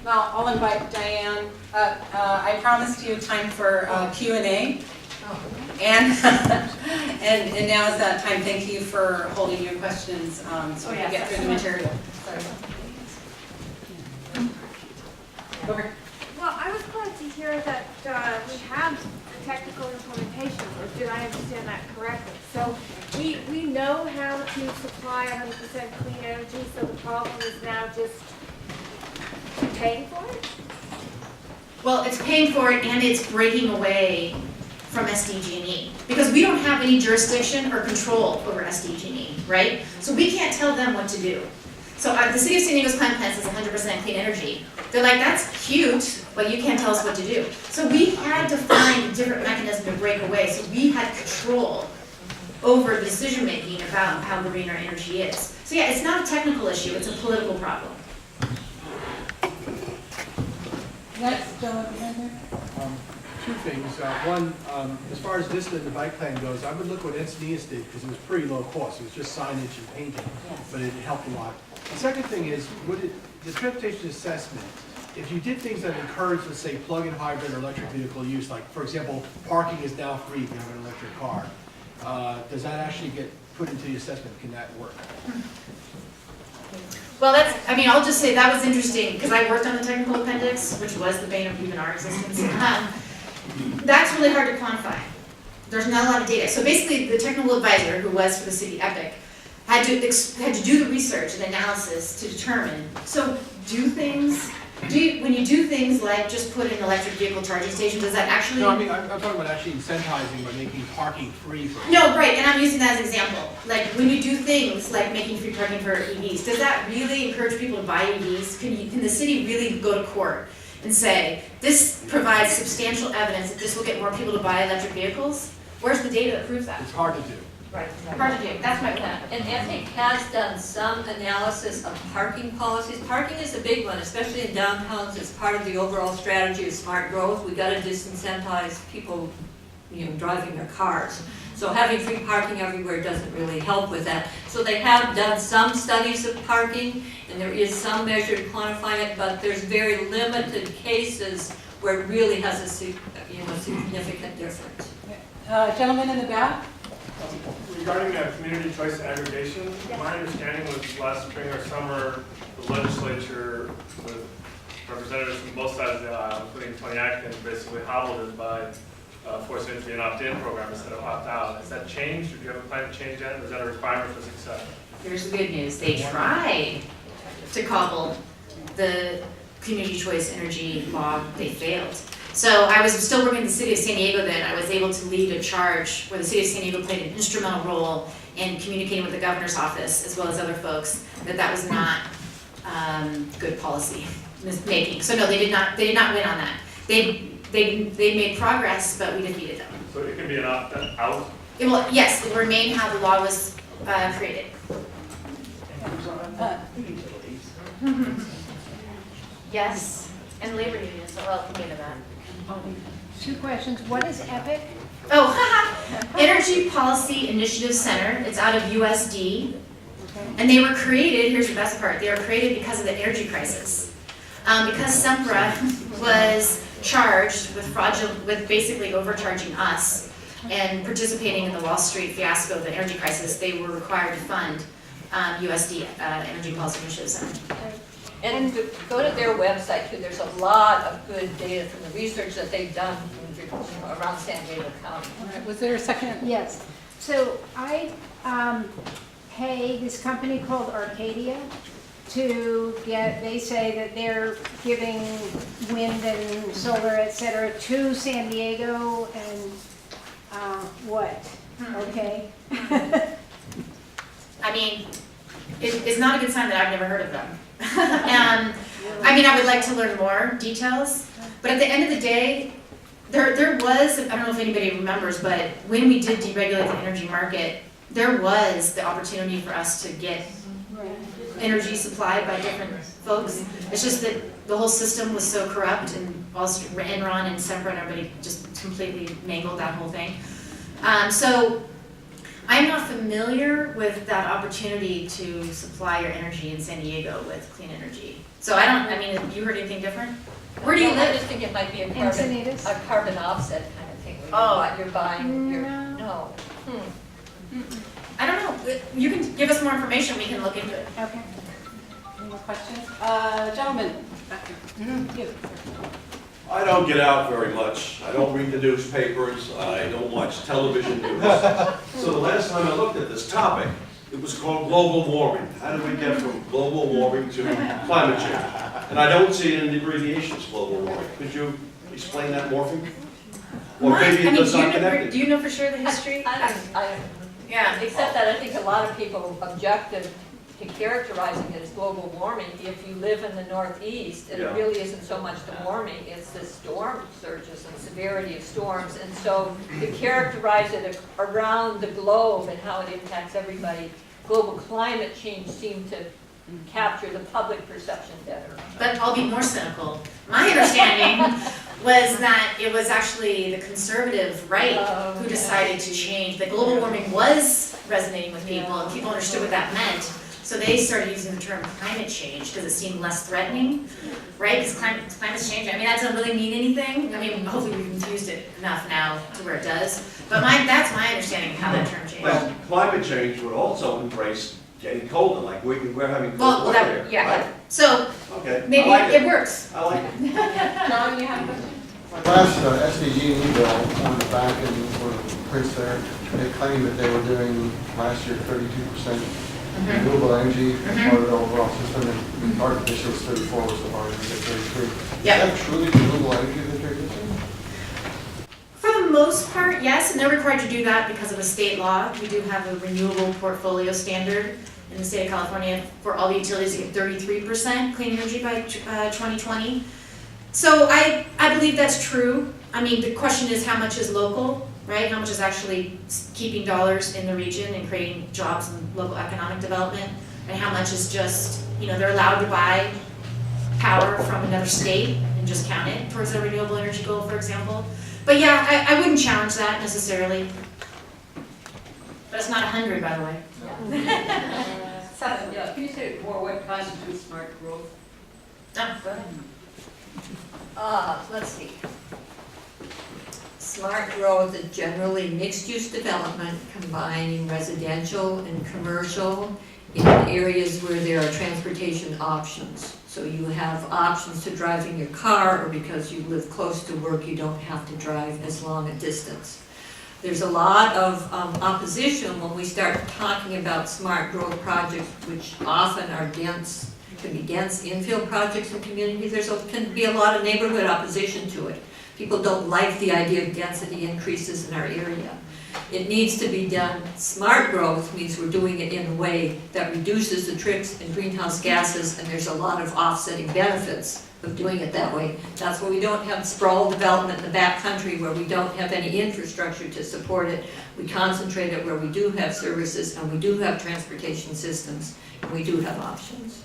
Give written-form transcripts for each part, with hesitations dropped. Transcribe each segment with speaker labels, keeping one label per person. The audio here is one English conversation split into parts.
Speaker 1: Now, I'll invite Diane. I promised you time for Q&A. And, and now is that time. Thank you for holding your questions so we can get through the material. Sorry. Over.
Speaker 2: Well, I was glad to hear that we have the technical implementation, or did I understand that correctly? So we know how to supply 100% clean energy, so the problem is now just paying for it?
Speaker 3: Well, it's paying for it and it's breaking away from SDG&E because we don't have any jurisdiction or control over SDG&E, right? So we can't tell them what to do. So the City of San Diego's climate plan says 100% clean energy. They're like, that's cute, but you can't tell us what to do. So we had to find a different mechanism to break away. So we had control over the decision making about how green our energy is. So yeah, it's not a technical issue, it's a political problem.
Speaker 1: Next, John, behind there.
Speaker 4: Two things. One, as far as this and the bike plan goes, I would look what Encinitas did because it was pretty low cost. It was just signage and painting, but it helped a lot. The second thing is, the transportation assessment, if you did things that encourage, let's say, plug-in hybrid or electric vehicle use, like, for example, parking is now free if you have an electric car, does that actually get put into the assessment? Can that work?
Speaker 3: Well, I'll just say that was interesting because I worked on the technical appendix, which was the bane of even our existence. That's really hard to quantify. There's not a lot of data. So basically, the technical advisor, who was for the city EPIC, had to do the research and analysis to determine. So when you do things like just put an electric vehicle charging station, does that actually?
Speaker 4: No, I mean, I'm talking about actually incentivizing by making parking free for.
Speaker 3: No, right, and I'm using that as an example. Like when you do things like making free parking for EVs, does that really encourage people to buy EVs? Can the city really go to court and say, this provides substantial evidence that this will get more people to buy electric vehicles? Where's the data that proves that?
Speaker 4: It's hard to do.
Speaker 3: Right, hard to do, that's my point.
Speaker 5: And EPIC has done some analysis of parking policies. Parking is a big one, especially in downtowns. It's part of the overall strategy of smart growth. We got to disincentivize people, driving their cars. So having free parking everywhere doesn't really help with that. So they have done some studies of parking, and there is some measure to quantify it, but there's very limited cases where it really has a significant difference.
Speaker 1: Gentleman in the back.
Speaker 6: Regarding community choice aggregation, my understanding was last spring or summer, the legislature, with representatives from both sides of the aisle, including Tony Atkins, basically hobbled it by forcing it to be an opt-in program instead of opt-out. Has that changed? Or do you have a plan to change that? Or is that a requirement for success?
Speaker 3: Here's the good news, they tried to cobble the community choice energy law, they failed. So I was still working in the city of San Diego then. I was able to lead a charge where the city of San Diego played an instrumental role in communicating with the governor's office as well as other folks that was not good policy making. So no, they did not win on that. They made progress, but we defeated them.
Speaker 6: So it can be an opt-out?
Speaker 3: Yes, it will remain how the law was created. Yes, and labor unions are welcome into that.
Speaker 2: Two questions. What is EPIC?
Speaker 3: Oh, haha! Energy Policy Initiative Center. It's out of USD. And they were created, here's the best part, they were created because of the energy crisis. Because Sempra was charged with basically overcharging us and participating in the Wall Street fiasco of the energy crisis, they were required to fund USD, Energy Policy Initiative Center.
Speaker 5: And go to their website too. There's a lot of good data from the research that they've done around San Diego County.
Speaker 1: All right, was there a second?
Speaker 2: Yes. So I pay this company called Arcadia to get, they say that they're giving wind and solar, et cetera, to San Diego and what? Okay.
Speaker 3: I mean, it's not a good sign that I've never heard of them. I would like to learn more details, but at the end of the day, there was, I don't know if anybody remembers, but when we did deregulate the energy market, there was the opportunity for us to get energy supplied by different folks. It's just that the whole system was so corrupt, and Enron and Sempra and everybody just completely mangled that whole thing. So I'm not familiar with that opportunity to supply your energy in San Diego with clean energy. So I mean, have you heard anything different? Where do you
Speaker 5: I
Speaker 3: live?
Speaker 5: just think it might be a
Speaker 2: Encinitas?
Speaker 5: carbon offset kind of thing, where you're buying your, no.
Speaker 3: I don't know. You can give us more information, we can look into it.
Speaker 2: Okay.
Speaker 1: Any more questions? Gentlemen, back here. You.
Speaker 7: I don't get out very much. I don't read the newspapers. I don't watch television news. So the last time I looked at this topic, it was called global warming. How do we get from global warming to climate change? And I don't see it in the abbreviations, global warming. Could you explain that more for me? Or maybe it does not connect
Speaker 3: Do you know for sure the history?
Speaker 5: I don't,
Speaker 3: Yeah.
Speaker 5: except that I think a lot of people objected to characterizing it as global warming. If you live in the Northeast, and it
Speaker 7: Yeah.
Speaker 5: really isn't so much the warming, it's the storm surges and severity of storms. And so to characterize it around the globe and how it impacts everybody, global climate change seemed to capture the public perception better.
Speaker 3: But I'll be more cynical. My understanding was that it was actually the conservative right who decided to change. The global warming was resonating with people, and people understood what that meant. So they started using the term climate change because it seemed less threatening, right? Because climate's change, I mean, that doesn't really mean anything. I mean, hopefully we've confused it enough now to where it does. But that's my understanding of how that term changed.
Speaker 7: Well, climate change would also embrace getting colder, like we're having
Speaker 3: Well,
Speaker 7: cold weather here,
Speaker 3: yeah.
Speaker 7: right?
Speaker 3: So
Speaker 7: Okay,
Speaker 3: maybe
Speaker 7: I like
Speaker 3: it works.
Speaker 7: I like it.
Speaker 1: John, you have a question?
Speaker 8: Last SDG&E bill on the back and sort of prints there, they claimed that they were doing last year 32% renewable energy as part of the overall system, and part of this year was 34, was the bar, and 33.
Speaker 3: Yeah.
Speaker 8: Is that truly renewable energy that they're using?
Speaker 3: For the most part, yes, and they're required to do that because of a state law. We do have a renewable portfolio standard in the state of California for all the utilities to get 33% clean energy by 2020. So I believe that's true. I mean, the question is how much is local, right? How much is actually keeping dollars in the region and creating jobs and local economic development? And how much is just, they're allowed to buy power from another state and just count it towards their renewable energy goal, for example. But yeah, I wouldn't challenge that necessarily. But it's not 100, by the way.
Speaker 1: Seven.
Speaker 9: Yeah, can you say more what constitutes smart growth?
Speaker 3: Oh, go ahead.
Speaker 5: Let's see. Smart growth is generally mixed-use development combining residential and commercial in areas where there are transportation options. So you have options to driving your car, or because you live close to work, you don't have to drive as long a distance. There's a lot of opposition when we start talking about smart growth projects, which often are dense, can be dense infill projects in communities. Can be a lot of neighborhood opposition to it. People don't like the idea of density increases in our area. It needs to be done. Smart growth means we're doing it in a way that reduces the trips in greenhouse gases, and there's a lot of offsetting benefits of doing it that way. That's why we don't have sprawl development in the back country where we don't have any infrastructure to support it. We concentrate it where we do have services and we do have transportation systems and we do have options.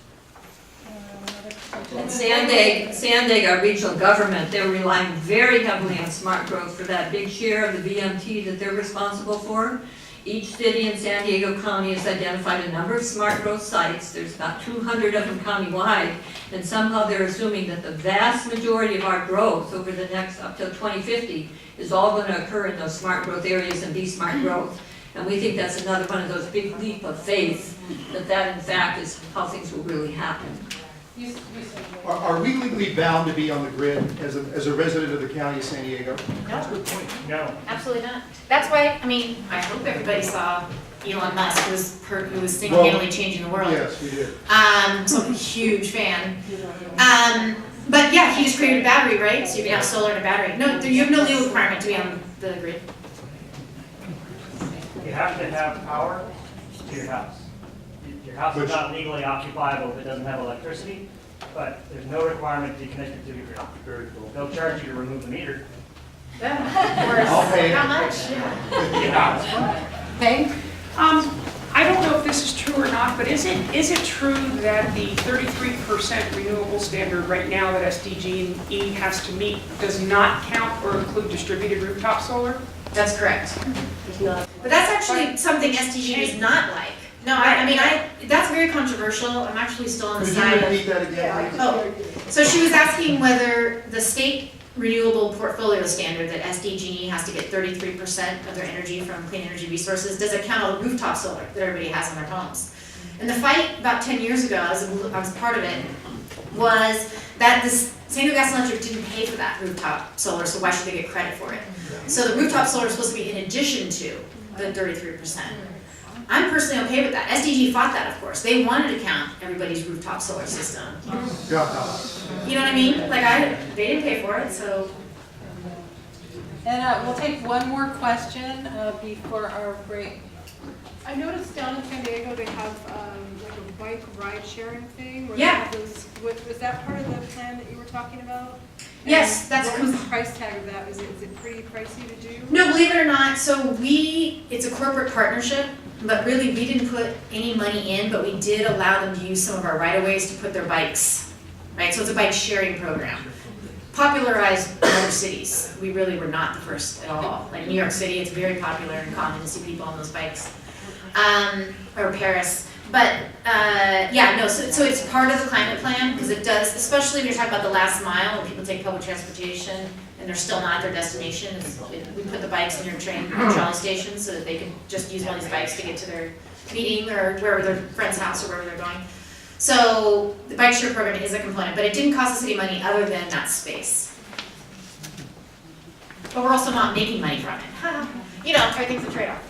Speaker 5: And Sandig, our regional government, they're relying very heavily on smart growth for that big share of the VMT that they're responsible for. Each city in San Diego County has identified a number of smart growth sites. There's about 200 of them countywide, and somehow they're assuming that the vast majority of our growth over the next, up till 2050, is all going to occur in those smart growth areas and be smart growth. And we think that's another one of those big leap of faith, that in fact is how things will really happen.
Speaker 10: Are we legally bound to be on the grid as a resident of the county of San Diego?
Speaker 6: No.
Speaker 3: Absolutely not. That's why, I hope everybody saw Elon Musk, who was single-handedly changing the world.
Speaker 10: Yes, we did.
Speaker 3: So I'm a huge fan. But yeah, he just created a battery, right? So you can have solar and a battery. No, you have no legal requirement to be on the grid.
Speaker 11: You have to have power to your house. Your house is not legally occupiable if it doesn't have electricity, but there's no requirement to be connected to the grid. Very cool. They'll charge you to remove the meter.
Speaker 10: I'll pay it.
Speaker 3: How much?
Speaker 1: Okay.
Speaker 9: I don't know if this is true or not, but is it true that the 33% renewable standard right now that SDG&E has to meet does not count or include distributed rooftop solar?
Speaker 3: That's correct.
Speaker 5: It's not.
Speaker 3: But that's actually something SDG is not like. No, I mean, that's very controversial. I'm actually still on the
Speaker 10: Could you
Speaker 3: side of.
Speaker 10: repeat that again?
Speaker 3: Oh, so she was asking whether the state renewable portfolio standard that SDG&E has to get 33% of their energy from clean energy resources, does it count all the rooftop solar that everybody has in their homes? And the fight about 10 years ago, I was part of it, was that this San Diego Gas and Electric didn't pay for that rooftop solar, so why should they get credit for it? So the rooftop solar is supposed to be in addition to the 33%. I'm personally okay with that. SDG fought that, of course. They wanted to count everybody's rooftop solar system.
Speaker 10: Yeah.
Speaker 3: You know what I mean? Like they didn't pay for it, so.
Speaker 1: And we'll take one more question before our break.
Speaker 12: I noticed down in San Diego, they have like a bike ride sharing thing. Where
Speaker 3: Yeah.
Speaker 12: They have those, was that part of the plan that you were talking about?
Speaker 3: Yes,
Speaker 12: And
Speaker 3: that's
Speaker 12: what was the price tag of that? Is it pretty pricey to do?
Speaker 3: No, believe it or not, so it's a corporate partnership, but really we didn't put any money in, but we did allow them to use some of our right-of-ways to put their bikes, right? So it's a bike sharing program. Popularized in other cities. We really were not the first at all. Like New York City, it's very popular and common to see people on those bikes. Or Paris. But, yeah, no, so it's part of the climate plan, because it does, especially when you're talking about the last mile, when people take public transportation and they're still not at their destination. We put the bikes in your train trolley stations so that they can just use one of these bikes to get to their meeting or wherever their friend's house or wherever they're going. So the bike share program is a component, but it didn't cost the city money other than that space. But we're also not making money from it. You know, everything's a trade-off.